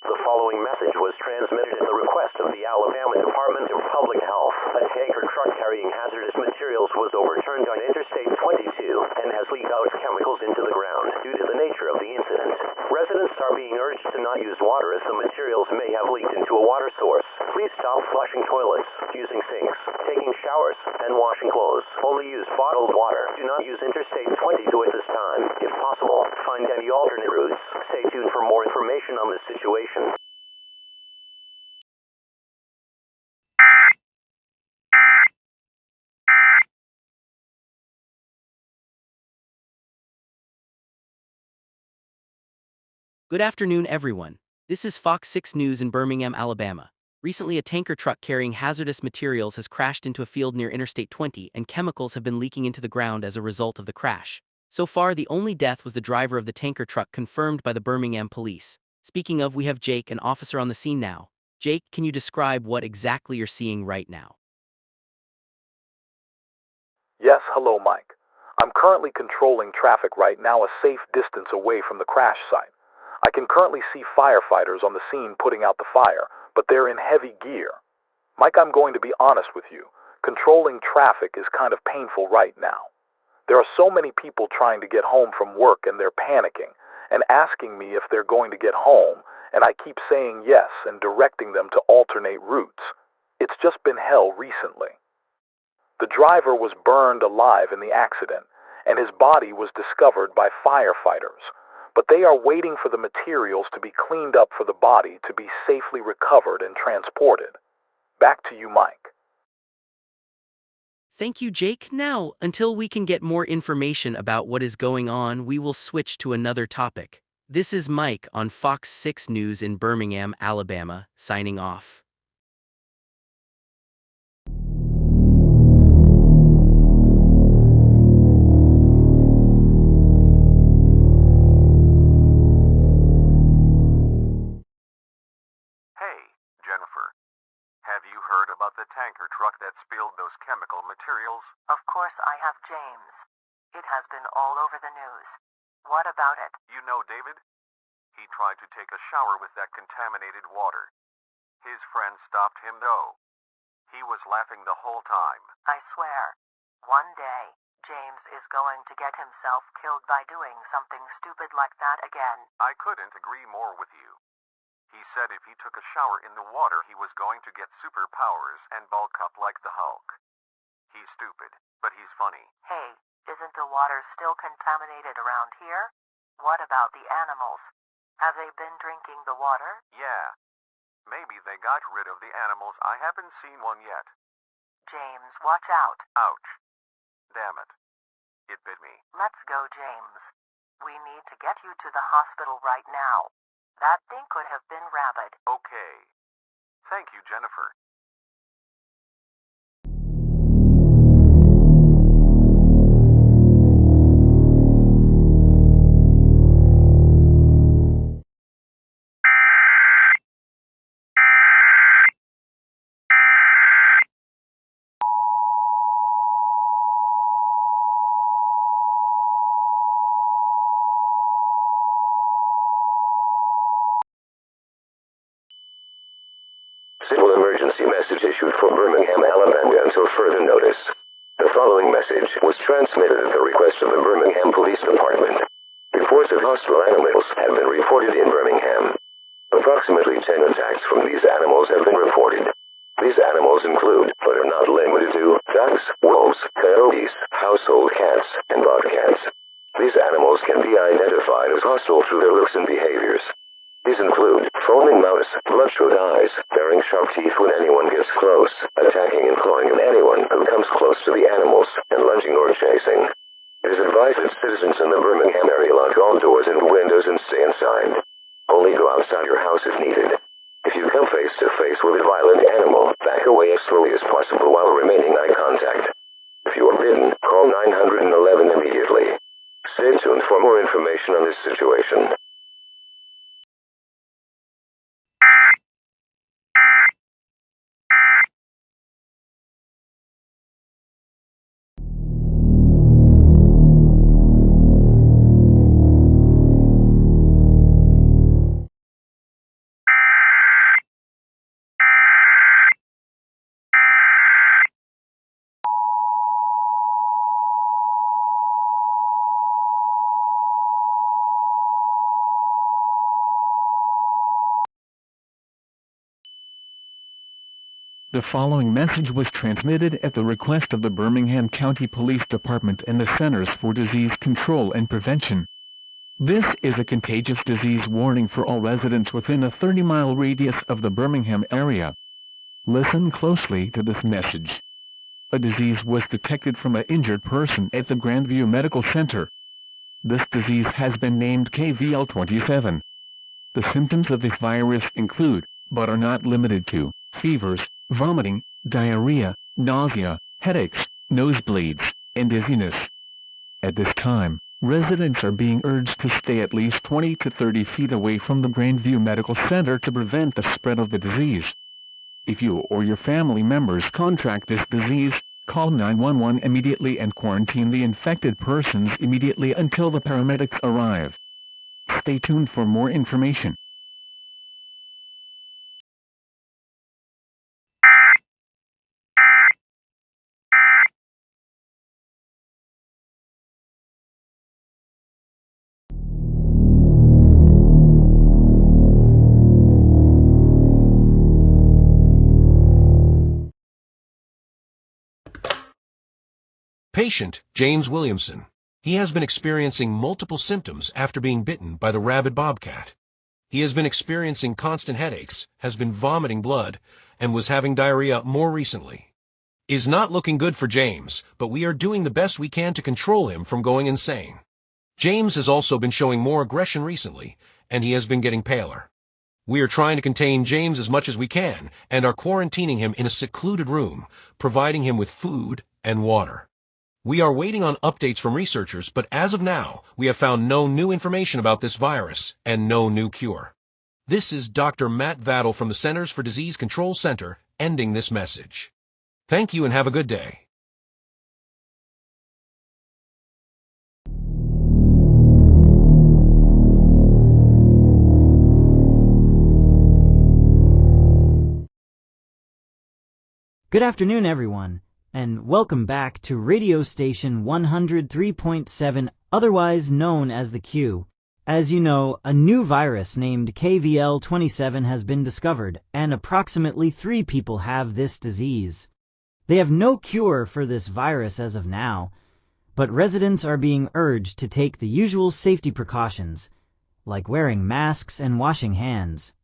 The following message was transmitted at the request of the Alabama Department of Public Health. A tanker truck carrying hazardous materials was overturned on Interstate 22 and has leaked out chemicals into the ground due to the nature of the incident. Residents are being urged to not use water as the materials may have leaked into a water source. Please stop flushing toilets, using sinks, taking showers, and washing clothes. Only use bottled water. Do not use Interstate 22 at this time. If possible, find any alternate routes. Stay tuned for more information on this situation. Good afternoon, everyone. This is Fox 6 News in Birmingham, Alabama. Recently, a tanker truck carrying hazardous materials has crashed into a field near Interstate 20, and chemicals have been leaking into the ground as a result of the crash. So far, the only death was the driver of the tanker truck, confirmed by the Birmingham police. Speaking of, we have Jake, an officer on the scene now. Jake, can you describe what exactly you're seeing right now? Yes, hello, Mike. I'm currently controlling traffic right now a safe distance away from the crash site. I can currently see firefighters on the scene putting out the fire, but they're in heavy gear. Mike, I'm going to be honest with you. Controlling traffic is kind of painful right now. There are so many people trying to get home from work and they're panicking and asking me if they're going to get home, and I keep saying yes and directing them to alternate routes. It's just been hell recently. The driver was burned alive in the accident, and his body was discovered by firefighters. But they are waiting for the materials to be cleaned up for the body to be safely recovered and transported. Back to you, Mike. Thank you, Jake. Now, until we can get more information about what is going on, we will switch to another topic. This is Mike on Fox 6 News in Birmingham, Alabama, signing off. Have you heard about the tanker truck that spilled those chemical materials? Of course I have, James. It has been all over the news. What about it? You know David? He tried to take a shower with that contaminated water. His friend stopped him though. He was laughing the whole time. I swear, one day, James is going to get himself killed by doing something stupid like that again. I couldn't agree more with you. He said if he took a shower in the water, he was going to get superpowers and bulk up like the Hulk. He's stupid, but he's funny. Hey, isn't the water still contaminated around here? What about the animals? Have they been drinking the water? Yeah. Maybe they got rid of the animals. I haven't seen one yet. James, watch out. Ouch. Damn it. It bit me. Let's go, James. We need to get you to the hospital right now. That thing could have been rabid. Okay. Thank you, Jennifer. Civil emergency message issued for Birmingham, Alabama until further notice. The following message was transmitted at the request of the Birmingham Police Department. Reports of hostile animals have been reported in Birmingham. Approximately 10 attacks from these animals have been reported. These animals include, but are not limited to, ducks, wolves, coyotes, household cats, and bobcats. These animals can be identified as hostile through their looks and behaviors. These include foaming mouths, bloodshot eyes, baring sharp teeth when anyone gets close, attacking and clawing at anyone who comes close to the animals, and lunging or chasing. It is advised that citizens in the Birmingham area lock all doors and windows and stay inside. Only go outside your house if needed. If you come face to face with a violent animal, back away as slowly as possible while remaining eye contact. If you are bitten, call 911 immediately. Stay tuned for more information on this situation. The following message was transmitted at the request of the Birmingham County Police Department and the Centers for Disease Control and Prevention. This is a contagious disease warning for all residents within a 30-mile radius of the Birmingham area. Listen closely to this message. A disease was detected from an injured person at the Grandview Medical Center. This disease has been named KVL-27. The symptoms of this virus include, but are not limited to, fevers, vomiting, diarrhea, nausea, headaches, nosebleeds, and dizziness. At this time, residents are being urged to stay at least 20 to 30 feet away from the Grandview Medical Center to prevent the spread of the disease. If you or your family members contract this disease, call 911 immediately and quarantine the infected persons immediately until the paramedics arrive. Stay tuned for more information. Patient James Williamson. He has been experiencing multiple symptoms after being bitten by the rabid bobcat. He has been experiencing constant headaches, has been vomiting blood, and was having diarrhea more recently. Is not looking good for James, but we are doing the best we can to control him from going insane. James has also been showing more aggression recently, and he has been getting paler. We are trying to contain James as much as we can, and are quarantining him in a secluded room, providing him with food and water. We are waiting on updates from researchers, but as of now, we have found no new information about this virus and no new cure. This is Dr. Matt Vattel from the Centers for Disease Control Center ending this message. Thank you and have a good day. Good afternoon, everyone, and welcome back to radio station 103.7, otherwise known as the Q. As you know, a new virus named KVL-27 has been discovered, and approximately 3 people have this disease. They have no cure for this virus as of now, but residents are being urged to take the usual safety precautions, like wearing masks and washing hands.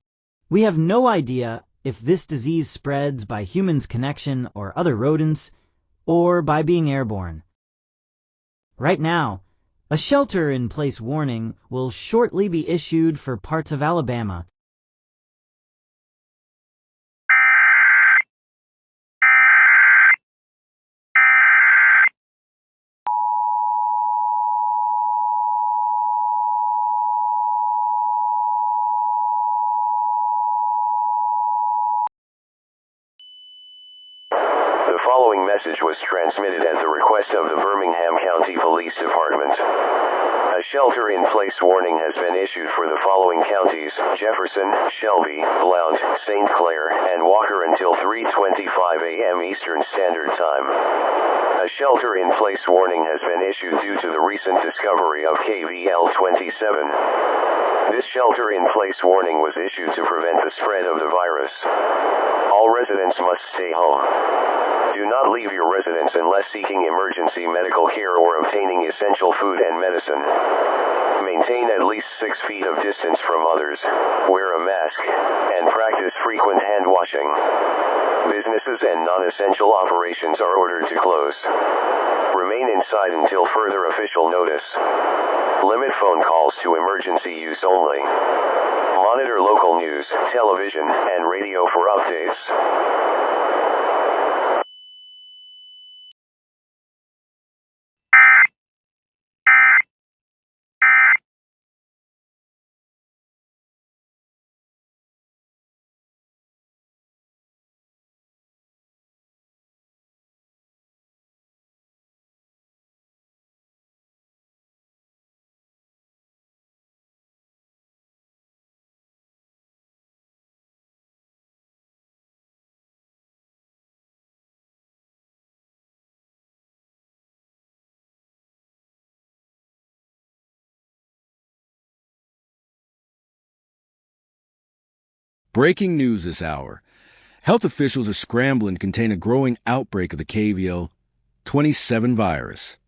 We have no idea if this disease spreads by humans' connection or other rodents, or by being airborne. Right now, a shelter-in-place warning will shortly be issued for parts of Alabama. The following message was transmitted at the request of the Birmingham County Police Department. A shelter-in-place warning has been issued for the following counties: Jefferson, Shelby, Blount, St. Clair, and Walker until 3:25 a.m. Eastern Standard Time. A shelter-in-place warning has been issued due to the recent discovery of KVL-27. This shelter-in-place warning was issued to prevent the spread of the virus. All residents must stay home. Do not leave your residence unless seeking emergency medical care or obtaining essential food and medicine. Maintain at least 6 feet of distance from others, wear a mask, and practice frequent hand washing. Businesses and non-essential operations are ordered to close. Remain inside until further official notice. Limit phone calls to emergency use only. Monitor local news, television, and radio for updates. Breaking news this hour. Health officials are scrambling to contain a growing outbreak of the KVL-27 virus.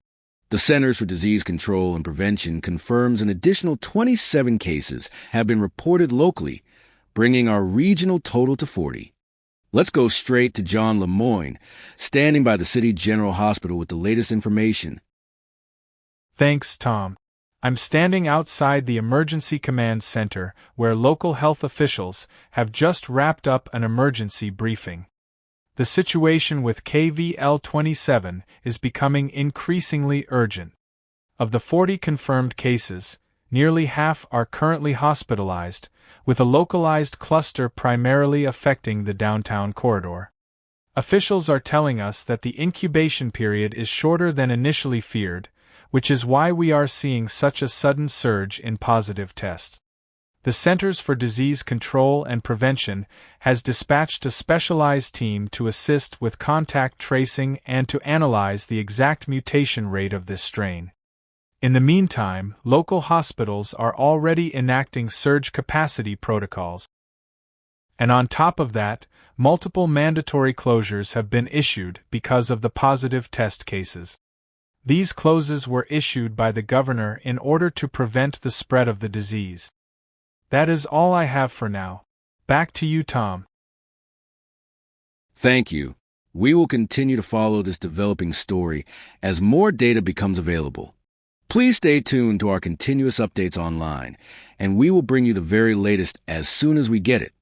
The Centers for Disease Control and Prevention confirms an additional 27 cases have been reported locally, bringing our regional total to 40. Let's go straight to John Lemoyne, standing by the City General Hospital with the latest information. Thanks, Tom. I'm standing outside the Emergency Command Center, where local health officials have just wrapped up an emergency briefing. The situation with KVL-27 is becoming increasingly urgent. Of the 40 confirmed cases, nearly half are currently hospitalized, with a localized cluster primarily affecting the downtown corridor. Officials are telling us that the incubation period is shorter than initially feared, which is why we are seeing such a sudden surge in positive tests. The Centers for Disease Control and Prevention has dispatched a specialized team to assist with contact tracing and to analyze the exact mutation rate of this strain. In the meantime, local hospitals are already enacting surge capacity protocols. And on top of that, multiple mandatory closures have been issued because of the positive test cases. These closes were issued by the governor in order to prevent the spread of the disease. That is all I have for now. Back to you, Tom. Thank you. We will continue to follow this developing story as more data becomes available. Please stay tuned to our continuous updates online, and we will bring you the very latest as soon as we get it.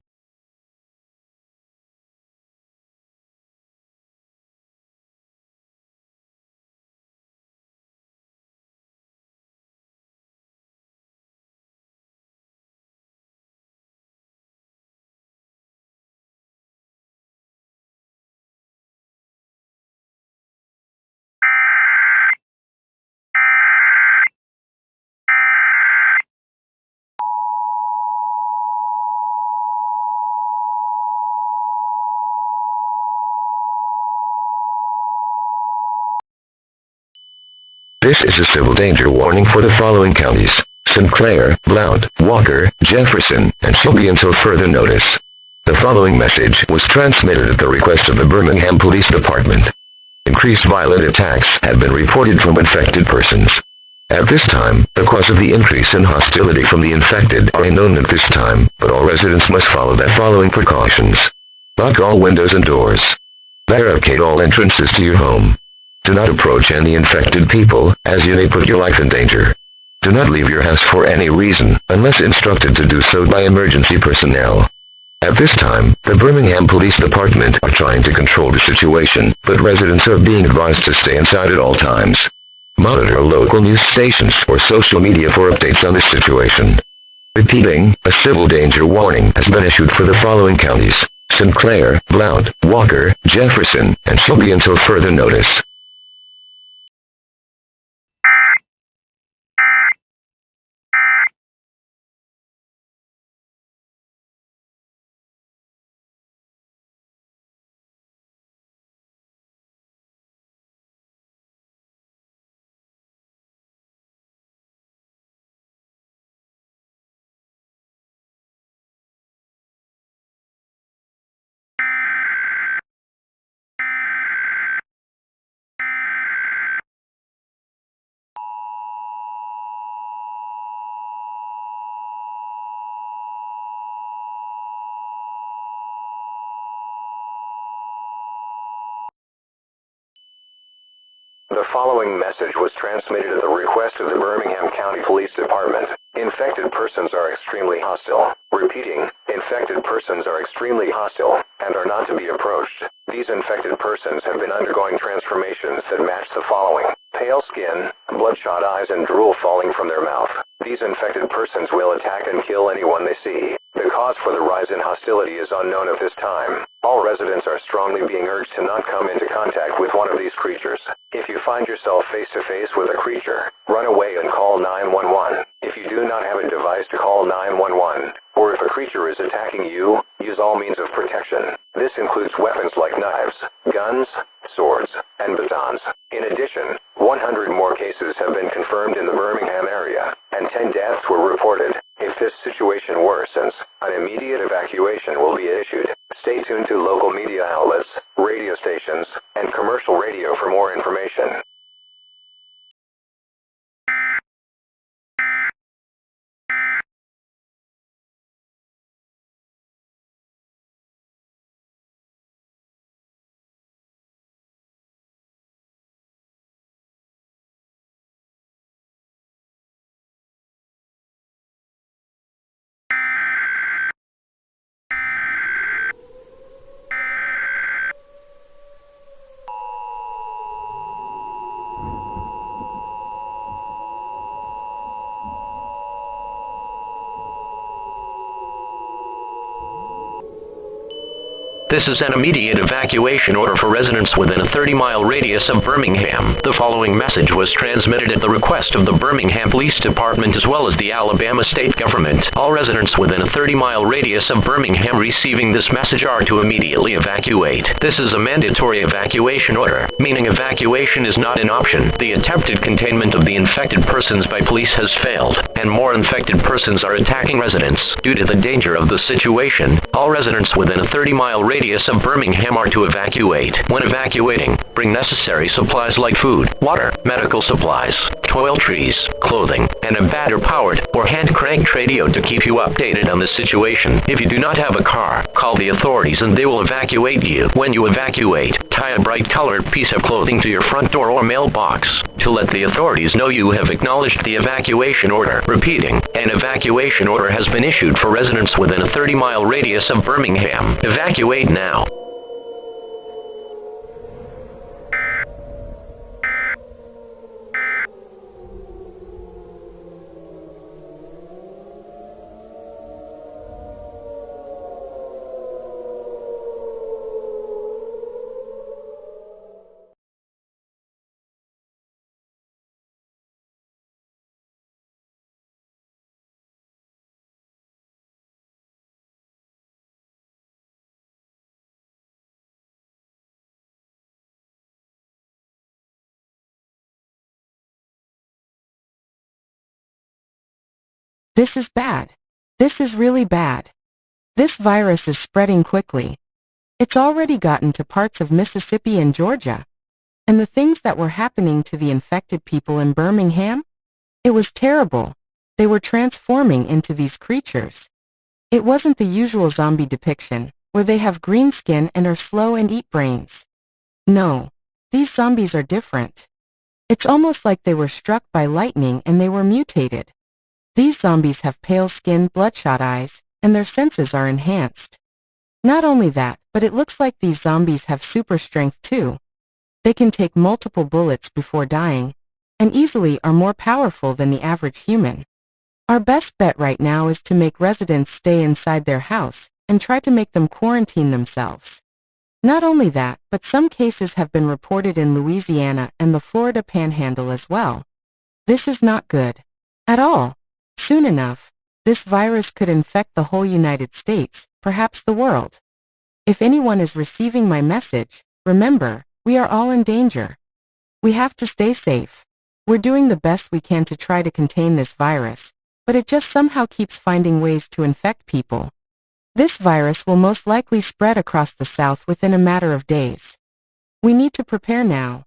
This is a civil danger warning for the following counties: Sinclair, Blount, Walker, Jefferson, and Shelby until further notice. The following message was transmitted at the request of the Birmingham Police Department. Increased violent attacks have been reported from infected persons. At this time, the cause of the increase in hostility from the infected are unknown at this time, but all residents must follow the following precautions. Lock all windows and doors. Barricade all entrances to your home. Do not approach any infected people, as you may put your life in danger. Do not leave your house for any reason, unless instructed to do so by emergency personnel. At this time, the Birmingham Police Department are trying to control the situation, but residents are being advised to stay inside at all times. Monitor local news stations or social media for updates on this situation. Repeating, a civil danger warning has been issued for the following counties: Sinclair, Blount, Walker, Jefferson, and Shelby until further notice. The following message was transmitted at the request of the Birmingham County Police Department. Infected persons are extremely hostile. Repeating, infected persons are extremely hostile and are not to be approached. These infected persons have been undergoing transformations that match the following: pale skin, bloodshot eyes, and drool falling from their mouth. These infected persons will attack and kill anyone they see. The cause for the rise in hostility is unknown at this time. All residents are strongly being urged to not come into contact with one of these creatures. If you find yourself face-to-face with a creature, run away and call 911. If you do not have a device to call 911, or if a creature is attacking you, use all means of protection. This includes weapons like knives, guns, swords, and batons. In addition, 100 more cases have been confirmed in the Birmingham area, and 10 deaths were reported. If this situation worsens, an immediate evacuation will be issued. Stay tuned to local This is an immediate evacuation order for residents within a 30-mile radius of Birmingham. The following message was transmitted at the request of the Birmingham Police Department as well as the Alabama state government. All residents within a 30-mile radius of Birmingham receiving this message are to immediately evacuate. This is a mandatory evacuation order, meaning evacuation is not an option. The attempted containment of the infected persons by police has failed, and more infected persons are attacking residents. Due to the danger of the situation, all residents within a 30-mile radius of Birmingham are to evacuate. When evacuating, bring necessary supplies like food, water, medical supplies, toiletries, clothing, and a battery-powered or hand-cranked radio to keep you updated on the situation. If you do not have a car, call the authorities and they will evacuate you. When you evacuate, tie a bright-colored piece of clothing to your front door or mailbox to let the authorities know you have acknowledged the evacuation order. Repeating, an evacuation order has been issued for residents within a 30-mile radius of Birmingham. Evacuate now. This is bad. This is really bad. This virus is spreading quickly. It's already gotten to parts of Mississippi and Georgia. And the things that were happening to the infected people in Birmingham? It was terrible. They were transforming into these creatures. It wasn't the usual zombie depiction, where they have green skin and are slow and eat brains. No, these zombies are different. It's almost like they were struck by lightning and they were mutated. These zombies have pale skin, bloodshot eyes, and their senses are enhanced. Not only that, but it looks like these zombies have super strength too. They can take multiple bullets before dying, and easily are more powerful than the average human. Our best bet right now is to make residents stay inside their house and try to make them quarantine themselves. Not only that, but some cases have been reported in Louisiana and the Florida Panhandle as well. This is not good. At all. Soon enough, this virus could infect the whole United States, perhaps the world. If anyone is receiving my message, remember, we are all in danger. We have to stay safe. We're doing the best we can to try to contain this virus, but it just somehow keeps finding ways to infect people. This virus will most likely spread across the South within a matter of days. We need to prepare now.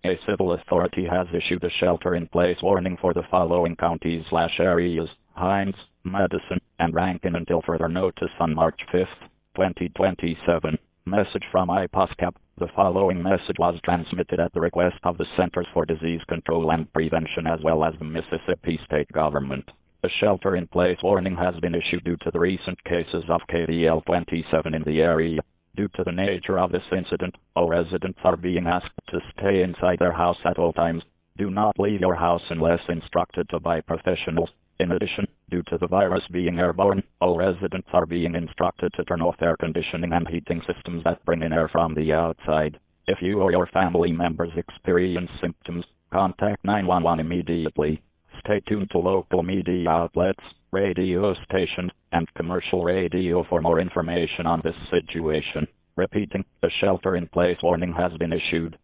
A civil authority has issued a shelter-in-place warning for the following counties/areas: Hines, Madison, and Rankin until further notice on March 5, 2027. Message from IPOSCAP. The following message was transmitted at the request of the Centers for Disease Control and Prevention as well as the Mississippi State Government. A shelter-in-place warning has been issued due to the recent cases of KVL-27 in the area. Due to the nature of this incident, all residents are being asked to stay inside their house at all times. Do not leave your house unless instructed to by professionals. In addition, due to the virus being airborne, all residents are being instructed to turn off air conditioning and heating systems that bring in air from the outside. If you or your family members experience symptoms, contact 911 immediately. Stay tuned to local media outlets, radio stations, and commercial radio for more information on this situation. Repeating, a shelter-in-place warning has been issued.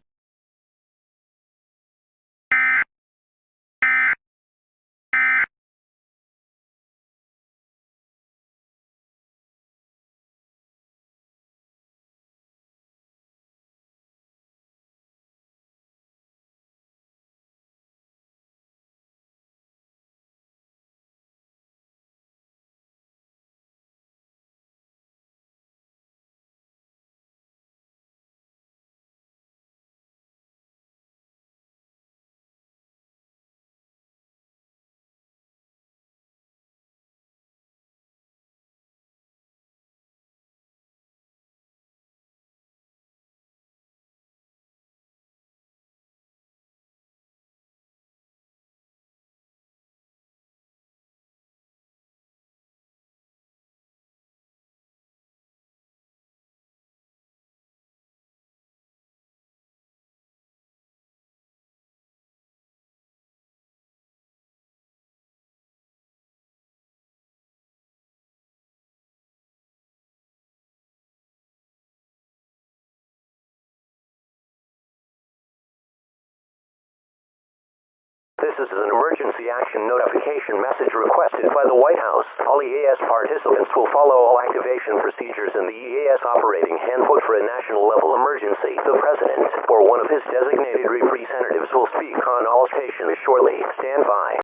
This is an emergency action notification message requested by the White House. All EAS participants will follow all activation procedures in the EAS operating handbook for a national level emergency. The President or one of his designated representatives will speak on all stations shortly. Stand by.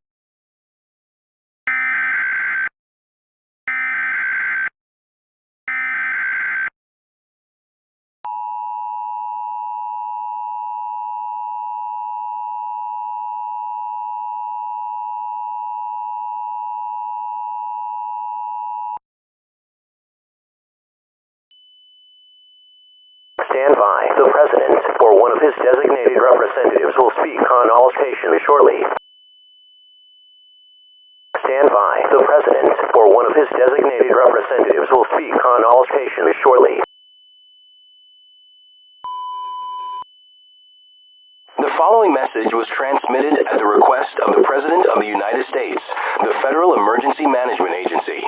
Stand by. The President or one of his designated representatives will speak on all stations shortly. Stand by. The President or one of his designated representatives will speak on all stations shortly. The following message was transmitted at the request of the President of the United States, the Federal Emergency Management Agency,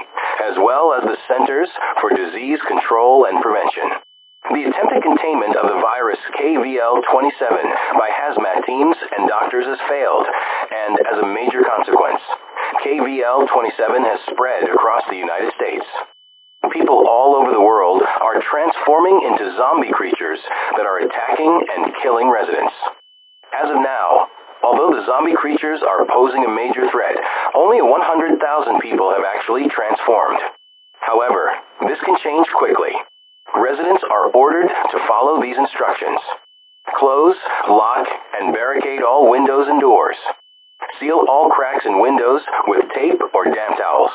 as well as the Centers for Disease Control and Prevention. The attempted containment of the virus KVL-27 by hazmat teams and doctors has failed, and as a major consequence, KVL-27 has spread across the United States. People all over the world are transforming into zombie creatures that are attacking and killing residents. As of now, although the zombie creatures are posing a major threat, only 100,000 people have actually transformed. However, this can change quickly. Residents are ordered to follow these instructions. Close, lock, and barricade all windows and doors. Seal all cracks in windows with tape or damp towels.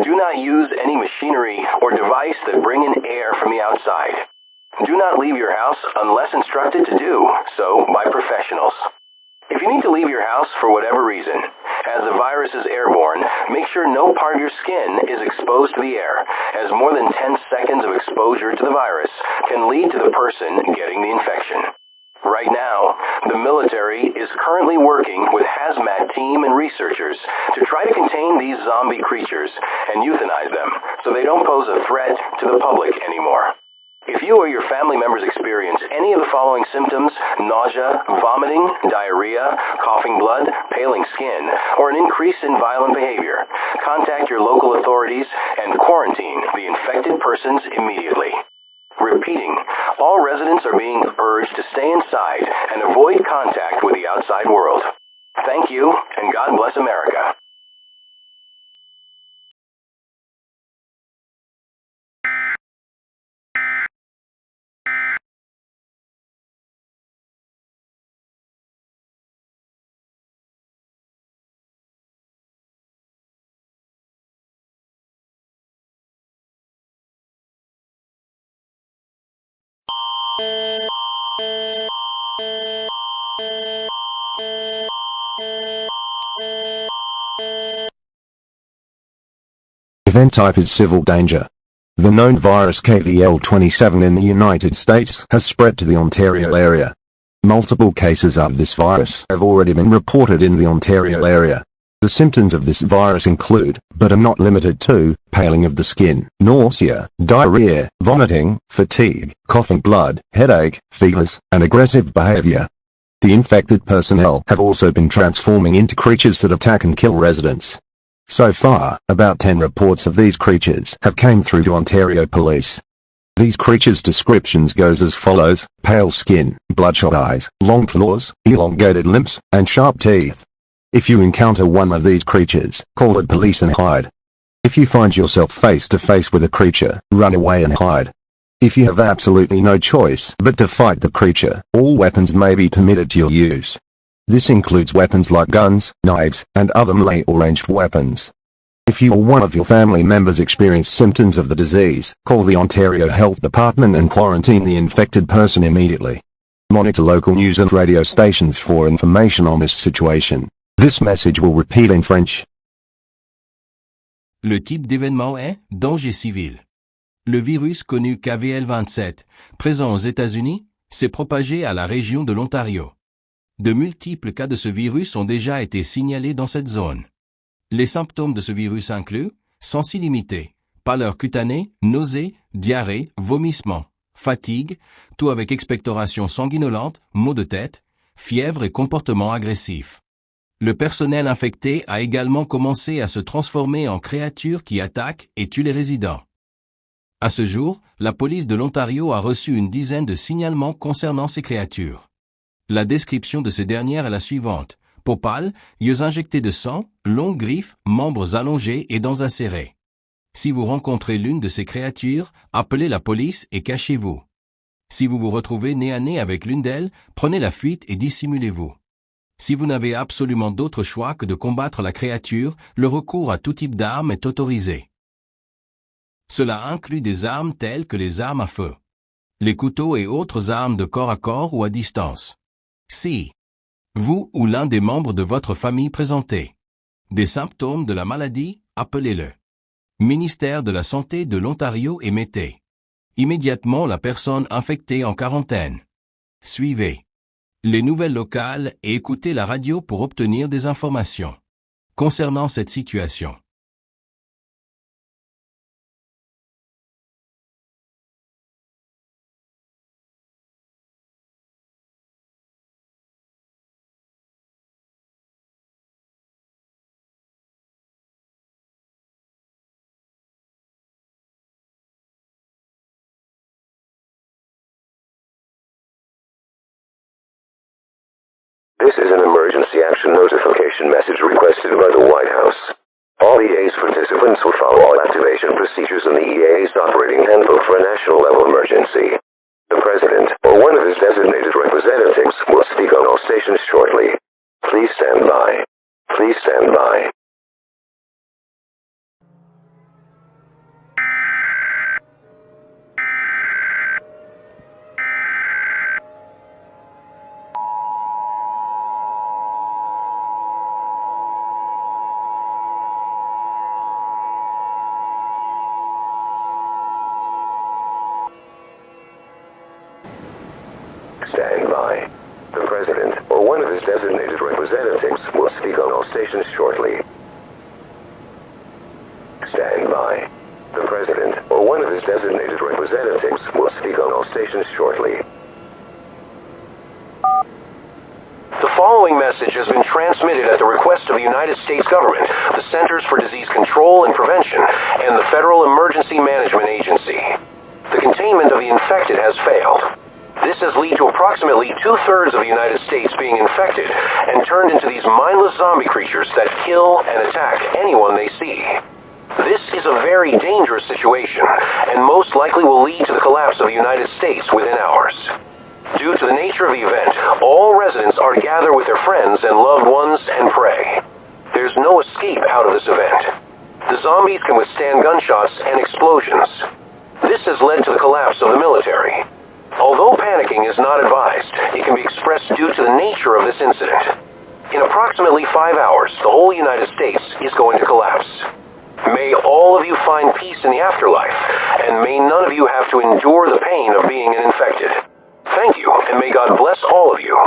Do not use any machinery or device that bring in air from the outside. Do not leave your house unless instructed to do so by professionals. If you need to leave your house for whatever reason, as the virus is airborne, make sure no part of your skin is exposed to the air, as more than 10 seconds of exposure to the virus can lead to the person getting the infection. Right now, the military is currently working with hazmat team and researchers to try to contain these zombie creatures and euthanize them so they don't pose a threat to the public anymore. If you or your family members experience any of the following symptoms, nausea, vomiting, diarrhea, coughing blood, paling skin, or an increase in violent behavior, contact your local authorities and quarantine the infected persons immediately. Repeating, all residents are being urged to stay inside and avoid contact with the outside world. Thank you, and God bless America. Event type is civil danger. The known virus KVL-27 in the United States has spread to the Ontario area. Multiple cases of this virus have already been reported in the Ontario area. The symptoms of this virus include, but are not limited to, paling of the skin, nausea, diarrhea, vomiting, fatigue, coughing blood, headache, fevers, and aggressive behavior. The infected personnel have also been transforming into creatures that attack and kill residents. So far, about 10 reports of these creatures have came through to Ontario Police. These creatures' descriptions goes as follows: pale skin, bloodshot eyes, long claws, elongated limbs, and sharp teeth. If you encounter one of these creatures, call the police and hide. If you find yourself face to face with a creature, run away and hide. If you have absolutely no choice but to fight the creature, all weapons may be permitted to your use. This includes weapons like guns, knives, and other melee or ranged weapons. If you or one of your family members experience symptoms of the disease, call the Ontario Health Department and quarantine the infected person immediately. Monitor local news and radio stations for information on this situation. This message will repeat in French. Le type d'événement est danger civil. Le virus connu KVL-27, présent aux États-Unis, s'est propagé à la région de l'Ontario. De multiples cas de ce virus ont déjà été signalés dans cette zone. Les symptômes de ce virus incluent sens illimité, pâleur cutanée, nausées, diarrhée, vomissements, fatigue, tout avec expectoration sanguinolente, maux de tête, fièvre et comportement agressif. Le personnel infecté a également commencé à se transformer en créatures qui attaquent et tuent les résidents. À ce jour, la police de l'Ontario a reçu une dizaine de signalements concernant ces créatures. La description de ces dernières est la suivante. Peau pâle, yeux injectés de sang, longues griffes, membres allongés et dents acérées. Si vous rencontrez l'une de ces créatures, appelez la police et cachez-vous. Si vous vous retrouvez nez à nez avec l'une d'elles, prenez la fuite et dissimulez-vous. Si vous n'avez absolument d'autre choix que de combattre la créature, le recours à tout type d'armes est autorisé. Cela inclut des armes telles que les armes à feu, les couteaux et autres armes de corps à corps ou à distance. Si vous ou l'un des membres de votre famille présentez des symptômes de la maladie, appelez-le ministère de la Santé de l'Ontario et mettez immédiatement la personne infectée en quarantaine. Suivez les nouvelles locales et écoutez la radio pour obtenir des informations concernant cette situation. This is an emergency action notification message requested by the White House. All EAS participants will follow all activation procedures in the EAS operating handbook for a national level emergency. The President, or one of his designated representatives, will speak on all stations shortly. Please stand by. Please stand by. Stand by. The President, or one of his designated representatives, will speak on all stations shortly. Stand by. The President, or one of his designated representatives, will speak on all stations shortly. The following message has been transmitted at the request of the United States government, the Centers for Disease Control and Prevention, and the Federal Emergency Management Agency. The containment of the infected has failed. This has led to approximately 2/3 of the United States being infected and turned into these mindless zombie creatures that kill and attack anyone they see. This is a very dangerous situation and most likely will lead to the collapse of the United States within hours. Due to the nature of the event, all residents are to gather with their friends and loved ones and pray. There's no escape out of this event. The zombies can withstand gunshots and explosions. This has led to the collapse of the military. Although panicking is not advised, it can be expressed due to the nature of this incident. In approximately 5 hours, the whole United States is going to collapse. May all of you find peace in the afterlife, and may none of you have to endure the pain of being infected. Thank you, and may God bless all of you.